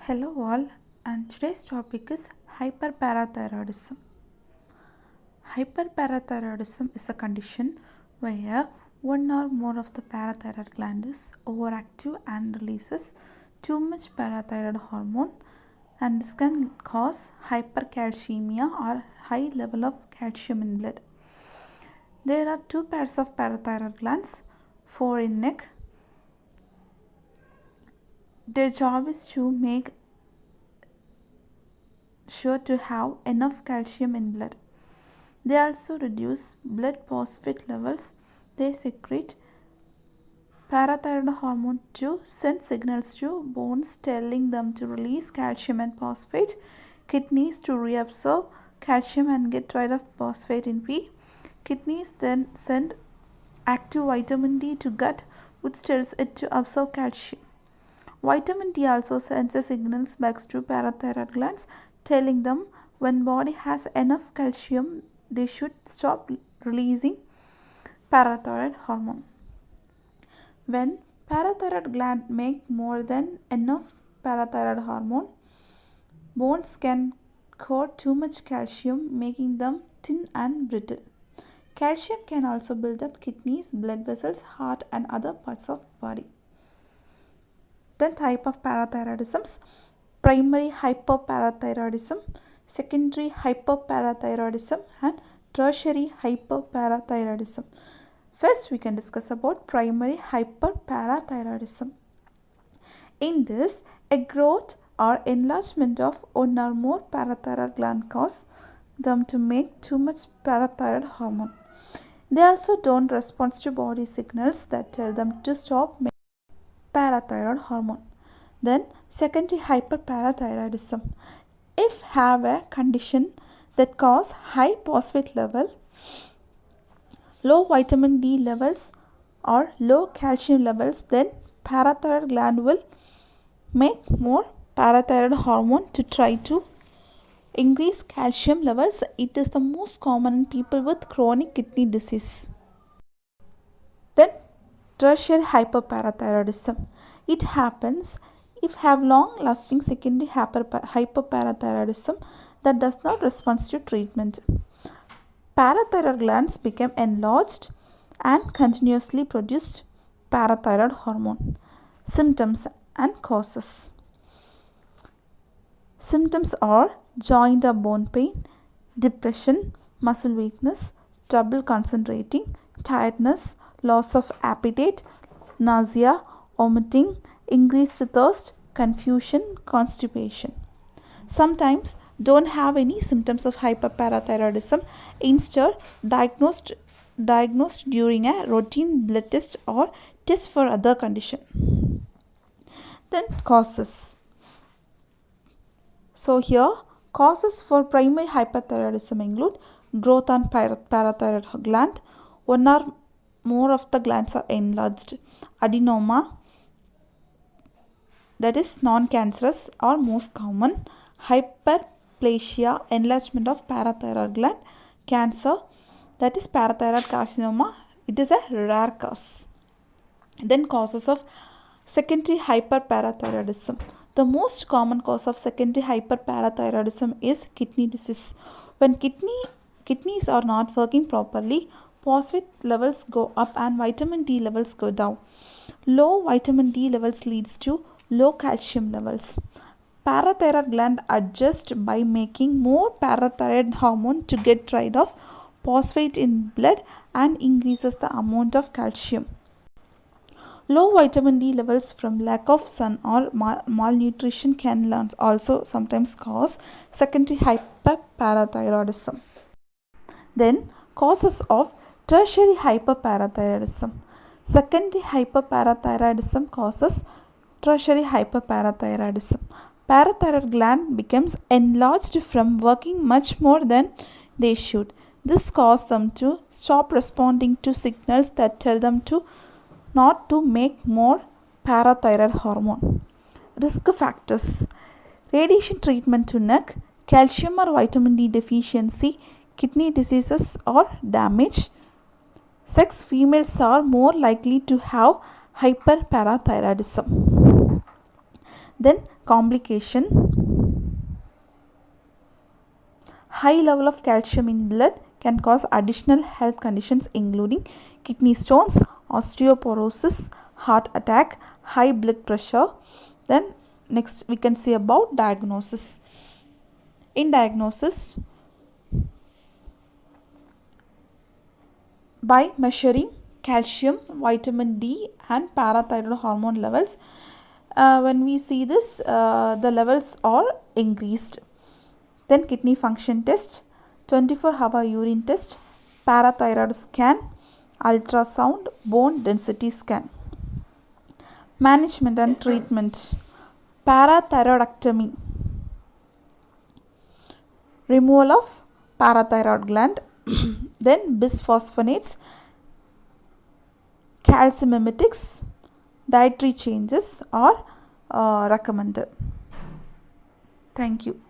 Hello all, and today's topic is hyperparathyroidism. Hyperparathyroidism is a condition where one or more of the parathyroid gland is overactive and releases too much parathyroid hormone, and this can cause hypercalcemia or high level of calcium in blood. There are two pairs of parathyroid glands, four in neck. Their job is to make sure to have enough calcium in blood. They also reduce blood phosphate levels. They secrete parathyroid hormone to send signals to bones telling them to release calcium and phosphate, kidneys to reabsorb calcium and get rid of phosphate in pee. Kidneys then send active vitamin D to gut, which tells it to absorb calcium. Vitamin D also sends a signals back to parathyroid glands telling them when body has enough calcium they should stop releasing parathyroid hormone. When parathyroid gland make more than enough parathyroid hormone, bones can hold too much calcium, making them thin and brittle. Calcium can also build up kidneys, blood vessels, heart and other parts of body. Then type of parathyroidisms: primary hyperparathyroidism, secondary hyperparathyroidism and tertiary hyperparathyroidism. First we can discuss about primary hyperparathyroidism. In this, a growth or enlargement of one or more parathyroid gland cause them to make too much parathyroid hormone. They also don't respond to body signals that tell them to stop making parathyroid hormone. Then secondary hyperparathyroidism. If have a condition that cause high phosphate level, low vitamin D levels or low calcium levels, then parathyroid gland will make more parathyroid hormone to try to increase calcium levels. It is the most common in people with chronic kidney disease. Then tertiary hyperparathyroidism. It happens if have long lasting secondary hyperparathyroidism that does not respond to treatment. Parathyroid glands become enlarged and continuously produced parathyroid hormone. Symptoms and causes. Symptoms are joint or bone pain, depression, muscle weakness, trouble concentrating, tiredness, loss of appetite, nausea, vomiting, increased thirst, confusion, constipation. Sometimes don't have any symptoms of hyperparathyroidism, instead diagnosed during a routine blood test or test for other condition. Then causes. So here causes for primary hyperthyroidism include growth on parathyroid gland, one or more of the glands are enlarged, adenoma, that is non-cancerous or most common, hyperplasia, enlargement of parathyroid gland, cancer, that is parathyroid carcinoma, it is a rare cause. Then causes of secondary hyperparathyroidism. The most common cause of secondary hyperparathyroidism is kidney disease. When kidneys are not working properly, phosphate levels go up and vitamin D levels go down. Low vitamin D levels leads to low calcium levels. Parathyroid gland adjusts by making more parathyroid hormone to get rid of phosphate in blood and increases the amount of calcium. Low vitamin D levels from lack of sun or malnutrition can also sometimes cause secondary hyperparathyroidism. Then causes of tertiary hyperparathyroidism. Secondary hyperparathyroidism causes tertiary hyperparathyroidism. Parathyroid gland becomes enlarged from working much more than they should. This causes them to stop responding to signals that tell them to not to make more parathyroid hormone. Risk factors: radiation treatment to neck, calcium or vitamin D deficiency, kidney diseases or damage. Sex: females are more likely to have hyperparathyroidism. Then complication. High level of calcium in blood can cause additional health conditions including kidney stones, osteoporosis, heart attack, high blood pressure. Then next we can see about diagnosis. In diagnosis, by measuring calcium, vitamin D and parathyroid hormone levels, when we see this, the levels are increased. Then kidney function test, 24-hour urine test, parathyroid scan, ultrasound, bone density scan. Management and treatment. Parathyroidectomy, removal of parathyroid gland. Then bisphosphonates, calcimimetics, dietary changes are recommended. Thank you.